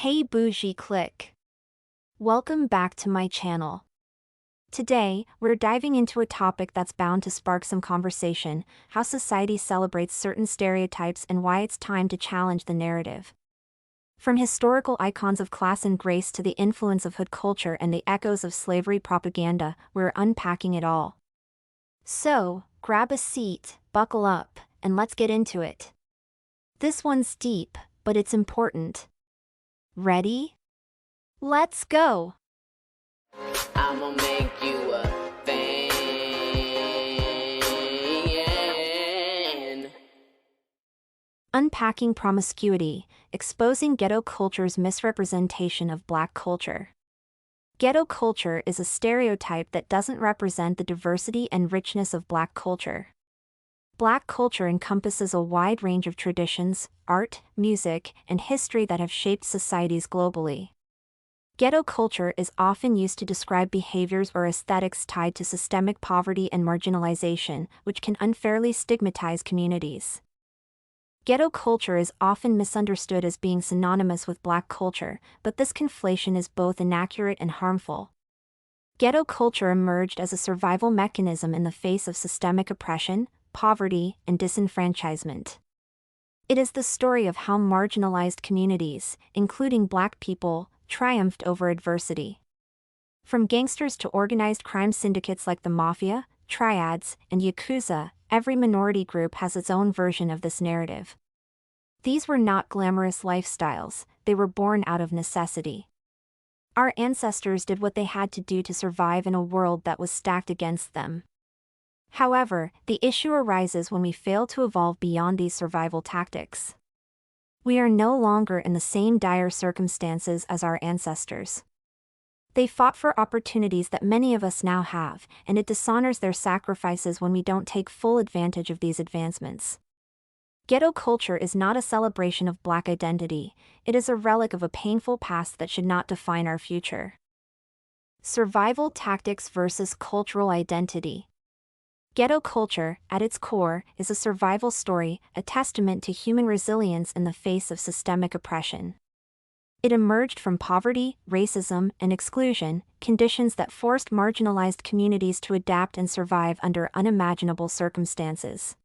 Hey Bougie click. Welcome back to my channel. Today, we're diving into a topic that's bound to spark some conversation: how society celebrates certain stereotypes and why it's time to challenge the narrative. From historical icons of class and grace to the influence of hood culture and the echoes of slavery propaganda, we're unpacking it all. So, grab a seat, buckle up, and let's get into it. This one's deep, but it's important. Ready? Let's go! I'ma make you a fan. Unpacking promiscuity, exposing ghetto culture's misrepresentation of Black culture. Ghetto culture is a stereotype that doesn't represent the diversity and richness of Black culture. Black culture encompasses a wide range of traditions, art, music, and history that have shaped societies globally. Ghetto culture is often used to describe behaviors or aesthetics tied to systemic poverty and marginalization, which can unfairly stigmatize communities. Ghetto culture is often misunderstood as being synonymous with Black culture, but this conflation is both inaccurate and harmful. Ghetto culture emerged as a survival mechanism in the face of systemic oppression, poverty, and disenfranchisement. It is the story of how marginalized communities, including Black people, triumphed over adversity. From gangsters to organized crime syndicates like the Mafia, Triads, and Yakuza, every minority group has its own version of this narrative. These were not glamorous lifestyles, they were born out of necessity. Our ancestors did what they had to do to survive in a world that was stacked against them. However, the issue arises when we fail to evolve beyond these survival tactics. We are no longer in the same dire circumstances as our ancestors. They fought for opportunities that many of us now have, and it dishonors their sacrifices when we don't take full advantage of these advancements. Ghetto culture is not a celebration of Black identity, it is a relic of a painful past that should not define our future. Survival tactics versus cultural identity. Ghetto culture, at its core, is a survival story, a testament to human resilience in the face of systemic oppression. It emerged from poverty, racism, and exclusion, conditions that forced marginalized communities to adapt and survive under unimaginable circumstances.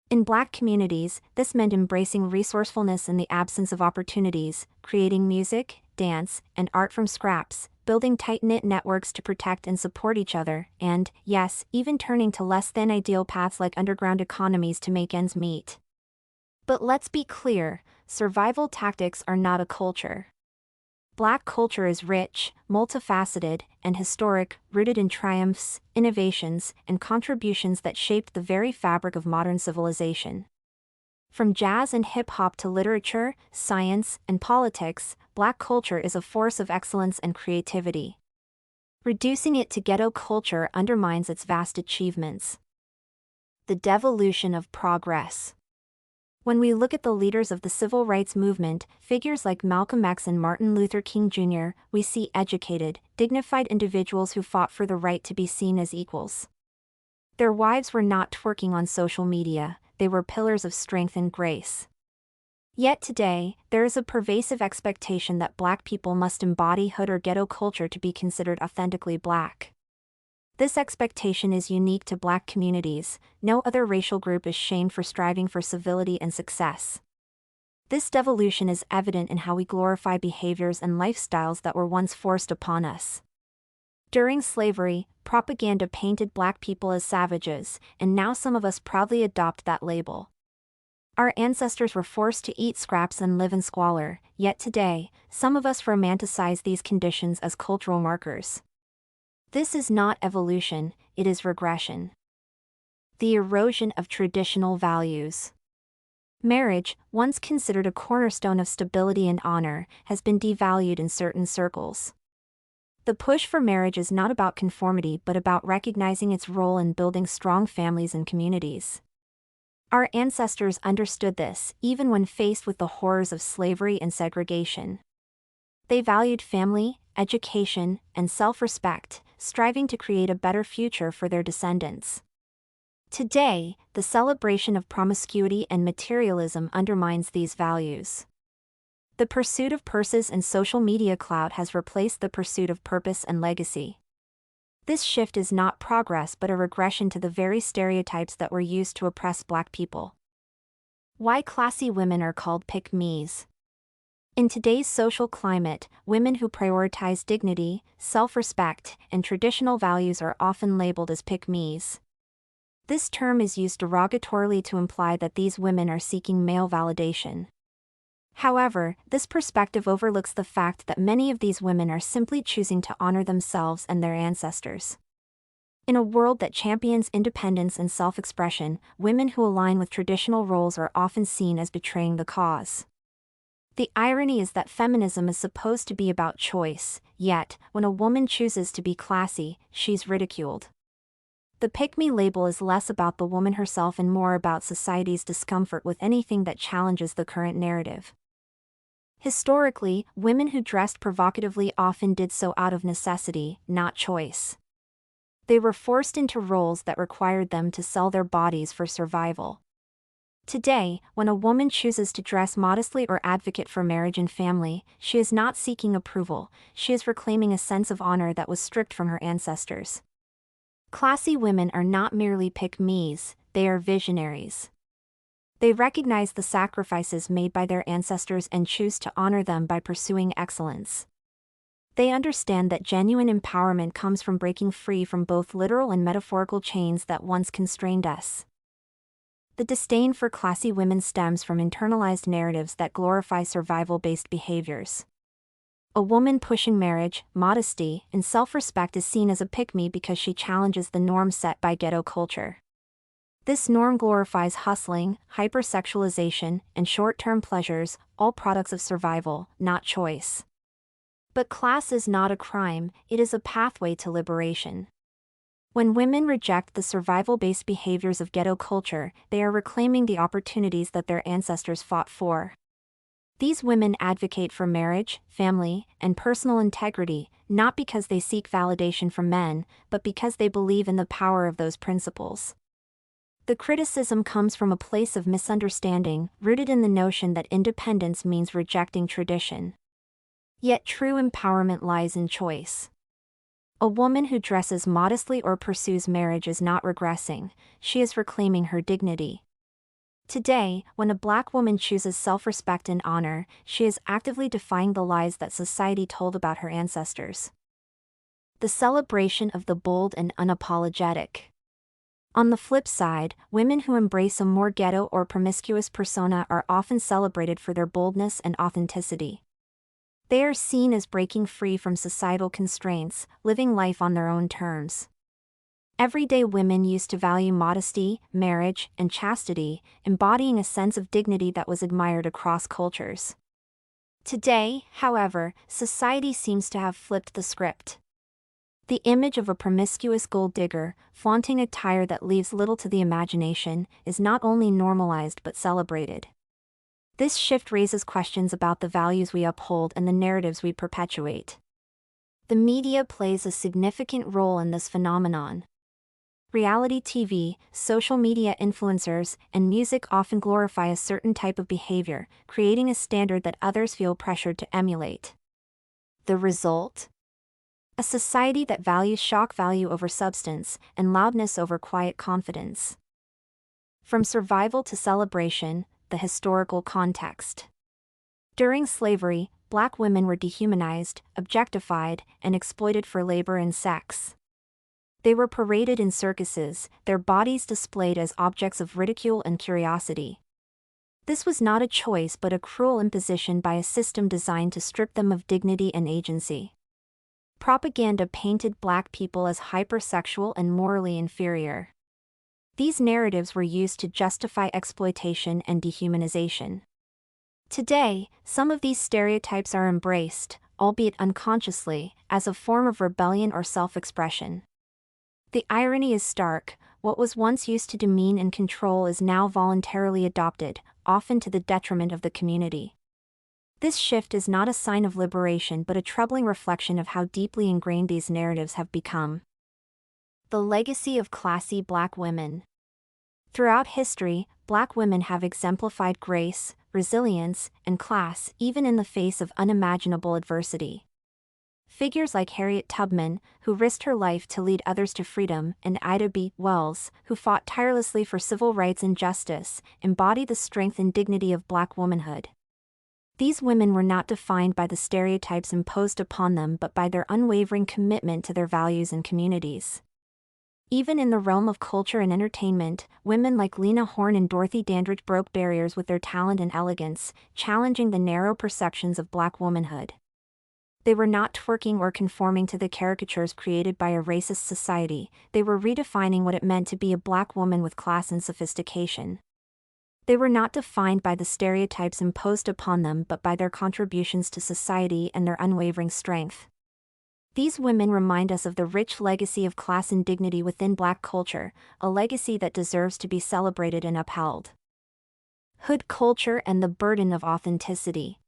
In Black communities, this meant embracing resourcefulness in the absence of opportunities, creating music, dance, and art from scraps, building tight-knit networks to protect and support each other, and, yes, even turning to less-than-ideal paths like underground economies to make ends meet. But let's be clear, survival tactics are not a culture. Black culture is rich, multifaceted, and historic, rooted in triumphs, innovations, and contributions that shaped the very fabric of modern civilization. From jazz and hip-hop to literature, science, and politics, Black culture is a force of excellence and creativity. Reducing it to ghetto culture undermines its vast achievements. The devolution of progress. When we look at the leaders of the civil rights movement, figures like Malcolm X and Martin Luther King Jr., we see educated, dignified individuals who fought for the right to be seen as equals. Their wives were not twerking on social media, they were pillars of strength and grace. Yet today, there is a pervasive expectation that Black people must embody hood or ghetto culture to be considered authentically Black. This expectation is unique to Black communities. No other racial group is shamed for striving for civility and success. This devolution is evident in how we glorify behaviors and lifestyles that were once forced upon us. During slavery, propaganda painted Black people as savages, and now some of us proudly adopt that label. Our ancestors were forced to eat scraps and live in squalor, yet today, some of us romanticize these conditions as cultural markers. This is not evolution, it is regression. The erosion of traditional values. Marriage, once considered a cornerstone of stability and honor, has been devalued in certain circles. The push for marriage is not about conformity but about recognizing its role in building strong families and communities. Our ancestors understood this, even when faced with the horrors of slavery and segregation. They valued family, education, and self-respect, striving to create a better future for their descendants. Today, the celebration of promiscuity and materialism undermines these values. The pursuit of purses and social media clout has replaced the pursuit of purpose and legacy. This shift is not progress but a regression to the very stereotypes that were used to oppress Black people. Why classy women are called pick-me's. In today's social climate, women who prioritize dignity, self-respect, and traditional values are often labeled as pick-me's. This term is used derogatorily to imply that these women are seeking male validation. However, this perspective overlooks the fact that many of these women are simply choosing to honor themselves and their ancestors. In a world that champions independence and self-expression, women who align with traditional roles are often seen as betraying the cause. The irony is that feminism is supposed to be about choice, yet, when a woman chooses to be classy, she's ridiculed. The pick-me label is less about the woman herself and more about society's discomfort with anything that challenges the current narrative. Historically, women who dressed provocatively often did so out of necessity, not choice. They were forced into roles that required them to sell their bodies for survival. Today, when a woman chooses to dress modestly or advocate for marriage and family, she is not seeking approval, she is reclaiming a sense of honor that was stripped from her ancestors. Classy women are not merely pick-me's, they are visionaries. They recognize the sacrifices made by their ancestors and choose to honor them by pursuing excellence. They understand that genuine empowerment comes from breaking free from both literal and metaphorical chains that once constrained us. The disdain for classy women stems from internalized narratives that glorify survival-based behaviors. A woman pushing marriage, modesty, and self-respect is seen as a pick-me because she challenges the norm set by ghetto culture. This norm glorifies hustling, hypersexualization, and short-term pleasures, all products of survival, not choice. But class is not a crime, it is a pathway to liberation. When women reject the survival-based behaviors of ghetto culture, they are reclaiming the opportunities that their ancestors fought for. These women advocate for marriage, family, and personal integrity, not because they seek validation from men, but because they believe in the power of those principles. The criticism comes from a place of misunderstanding, rooted in the notion that independence means rejecting tradition. Yet true empowerment lies in choice. A woman who dresses modestly or pursues marriage is not regressing, she is reclaiming her dignity. Today, when a Black woman chooses self-respect and honor, she is actively defying the lies that society told about her ancestors. The celebration of the bold and unapologetic. On the flip side, women who embrace a more ghetto or promiscuous persona are often celebrated for their boldness and authenticity. They are seen as breaking free from societal constraints, living life on their own terms. Everyday women used to value modesty, marriage, and chastity, embodying a sense of dignity that was admired across cultures. Today, however, society seems to have flipped the script. The image of a promiscuous gold digger, flaunting attire that leaves little to the imagination, is not only normalized but celebrated. This shift raises questions about the values we uphold and the narratives we perpetuate. The media plays a significant role in this phenomenon. Reality TV, social media influencers, and music often glorify a certain type of behavior, creating a standard that others feel pressured to emulate. The result? A society that values shock value over substance, and loudness over quiet confidence. From survival to celebration, the historical context. During slavery, Black women were dehumanized, objectified, and exploited for labor and sex. They were paraded in circuses, their bodies displayed as objects of ridicule and curiosity. This was not a choice but a cruel imposition by a system designed to strip them of dignity and agency. Propaganda painted Black people as hypersexual and morally inferior. These narratives were used to justify exploitation and dehumanization. Today, some of these stereotypes are embraced, albeit unconsciously, as a form of rebellion or self-expression. The irony is stark: what was once used to demean and control is now voluntarily adopted, often to the detriment of the community. This shift is not a sign of liberation but a troubling reflection of how deeply ingrained these narratives have become. The legacy of classy Black women. Throughout history, Black women have exemplified grace, resilience, and class, even in the face of unimaginable adversity. Figures like Harriet Tubman, who risked her life to lead others to freedom, and Ida B. Wells, who fought tirelessly for civil rights and justice, embody the strength and dignity of Black womanhood. These women were not defined by the stereotypes imposed upon them but by their unwavering commitment to their values and communities. Even in the realm of culture and entertainment, women like Lena Horne and Dorothy Dandridge broke barriers with their talent and elegance, challenging the narrow perceptions of Black womanhood. They were not twerking or conforming to the caricatures created by a racist society, they were redefining what it meant to be a Black woman with class and sophistication. They were not defined by the stereotypes imposed upon them but by their contributions to society and their unwavering strength. These women remind us of the rich legacy of class and dignity within Black culture, a legacy that deserves to be celebrated and upheld. Hood culture and the burden of authenticity.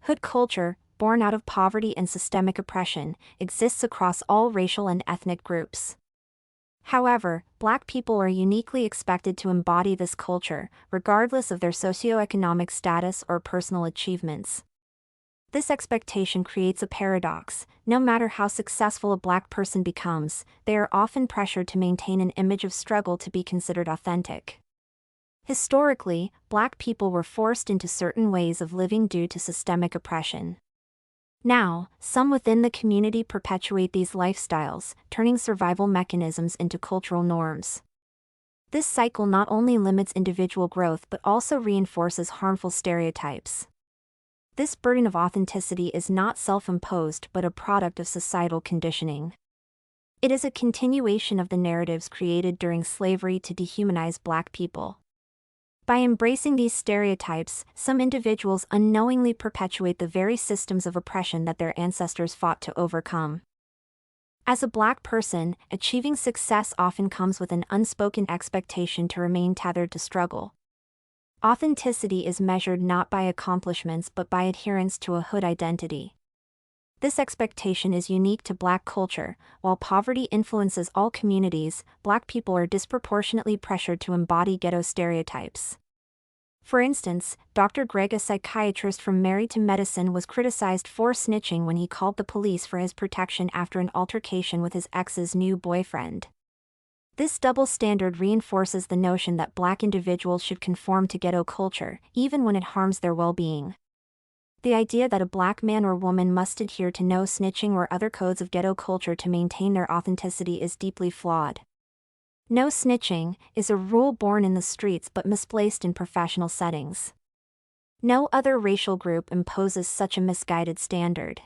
Hood culture, born out of poverty and systemic oppression, exists across all racial and ethnic groups. However, Black people are uniquely expected to embody this culture, regardless of their socioeconomic status or personal achievements. This expectation creates a paradox. No matter how successful a Black person becomes, they are often pressured to maintain an image of struggle to be considered authentic. Historically, Black people were forced into certain ways of living due to systemic oppression. Now, some within the community perpetuate these lifestyles, turning survival mechanisms into cultural norms. This cycle not only limits individual growth but also reinforces harmful stereotypes. This burden of authenticity is not self-imposed but a product of societal conditioning. It is a continuation of the narratives created during slavery to dehumanize Black people. By embracing these stereotypes, some individuals unknowingly perpetuate the very systems of oppression that their ancestors fought to overcome. As a Black person, achieving success often comes with an unspoken expectation to remain tethered to struggle. Authenticity is measured not by accomplishments but by adherence to a Hood identity. This expectation is unique to Black culture. While poverty influences all communities, Black people are disproportionately pressured to embody ghetto stereotypes. For instance, Dr. Greg, a psychiatrist from Married to Medicine, was criticized for snitching when he called the police for his protection after an altercation with his ex's new boyfriend. This double standard reinforces the notion that Black individuals should conform to ghetto culture, even when it harms their well-being. The idea that a Black man or woman must adhere to no snitching or other codes of ghetto culture to maintain their authenticity is deeply flawed. No snitching is a rule born in the streets but misplaced in professional settings. No other racial group imposes such a misguided standard.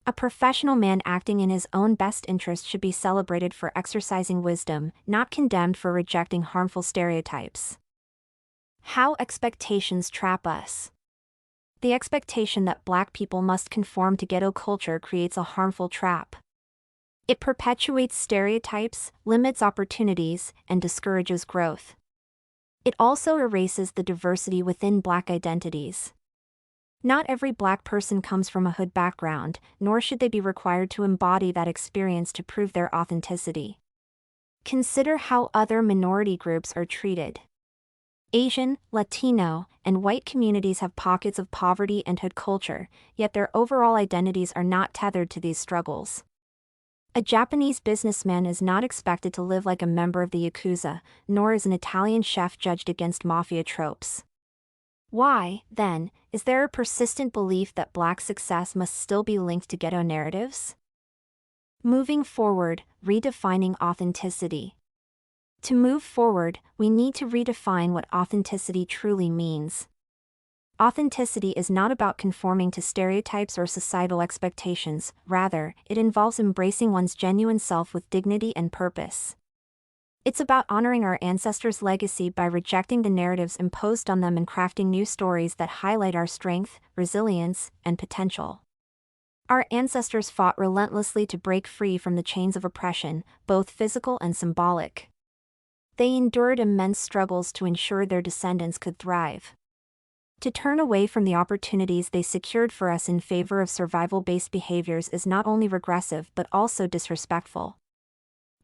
A professional man acting in his own best interest should be celebrated for exercising wisdom, not condemned for rejecting harmful stereotypes. How expectations trap us. The expectation that Black people must conform to ghetto culture creates a harmful trap. It perpetuates stereotypes, limits opportunities, and discourages growth. It also erases the diversity within Black identities. Not every Black person comes from a Hood background, nor should they be required to embody that experience to prove their authenticity. Consider how other minority groups are treated. Asian, Latino, and white communities have pockets of poverty and Hood culture, yet their overall identities are not tethered to these struggles. A Japanese businessman is not expected to live like a member of the Yakuza, nor is an Italian chef judged against mafia tropes. Why, then, is there a persistent belief that Black success must still be linked to ghetto narratives? Moving forward, redefining authenticity. To move forward, we need to redefine what authenticity truly means. Authenticity is not about conforming to stereotypes or societal expectations, rather, it involves embracing one's genuine self with dignity and purpose. It's about honoring our ancestors' legacy by rejecting the narratives imposed on them and crafting new stories that highlight our strength, resilience, and potential. Our ancestors fought relentlessly to break free from the chains of oppression, both physical and symbolic. They endured immense struggles to ensure their descendants could thrive. To turn away from the opportunities they secured for us in favor of survival-based behaviors is not only regressive but also disrespectful.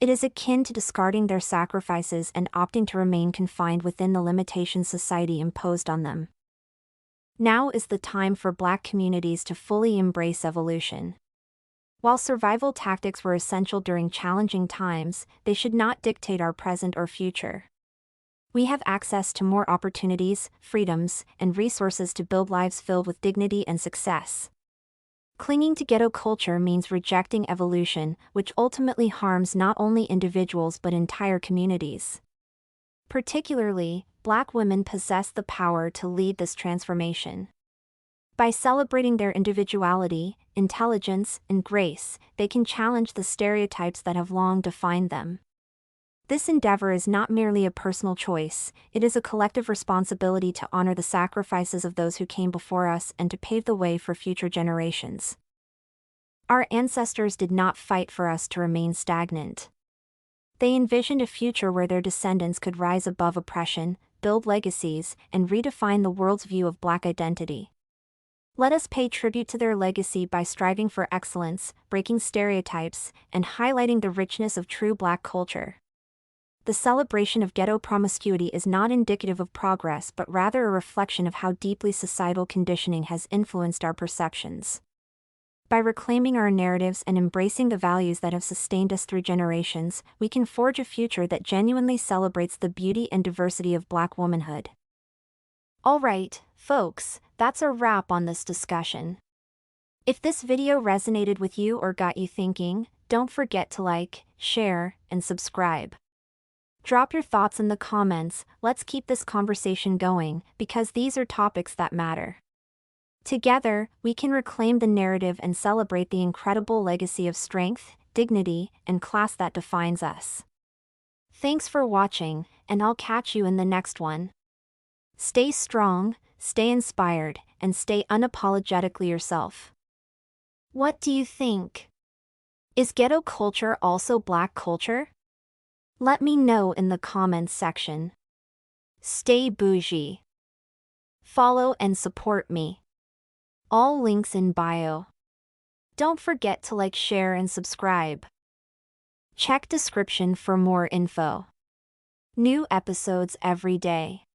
It is akin to discarding their sacrifices and opting to remain confined within the limitations society imposed on them. Now is the time for Black communities to fully embrace evolution. While survival tactics were essential during challenging times, they should not dictate our present or future. We have access to more opportunities, freedoms, and resources to build lives filled with dignity and success. Clinging to ghetto culture means rejecting evolution, which ultimately harms not only individuals but entire communities. Particularly, Black women possess the power to lead this transformation. By celebrating their individuality, intelligence, and grace, they can challenge the stereotypes that have long defined them. This endeavor is not merely a personal choice, it is a collective responsibility to honor the sacrifices of those who came before us and to pave the way for future generations. Our ancestors did not fight for us to remain stagnant. They envisioned a future where their descendants could rise above oppression, build legacies, and redefine the world's view of Black identity. Let us pay tribute to their legacy by striving for excellence, breaking stereotypes, and highlighting the richness of true Black culture. The celebration of ghetto promiscuity is not indicative of progress but rather a reflection of how deeply societal conditioning has influenced our perceptions. By reclaiming our narratives and embracing the values that have sustained us through generations, we can forge a future that genuinely celebrates the beauty and diversity of Black womanhood. Alright, folks, that's a wrap on this discussion. If this video resonated with you or got you thinking, don't forget to like, share, and subscribe. Drop your thoughts in the comments, let's keep this conversation going, because these are topics that matter. Together, we can reclaim the narrative and celebrate the incredible legacy of strength, dignity, and class that defines us. Thanks for watching, and I'll catch you in the next one. Stay strong, stay inspired, and stay unapologetically yourself. What do you think? Is ghetto culture also Black culture? Let me know in the comments section. Stay bougie. Follow and support me. All links in bio. Don't forget to like, share, and subscribe. Check description for more info. New episodes every day.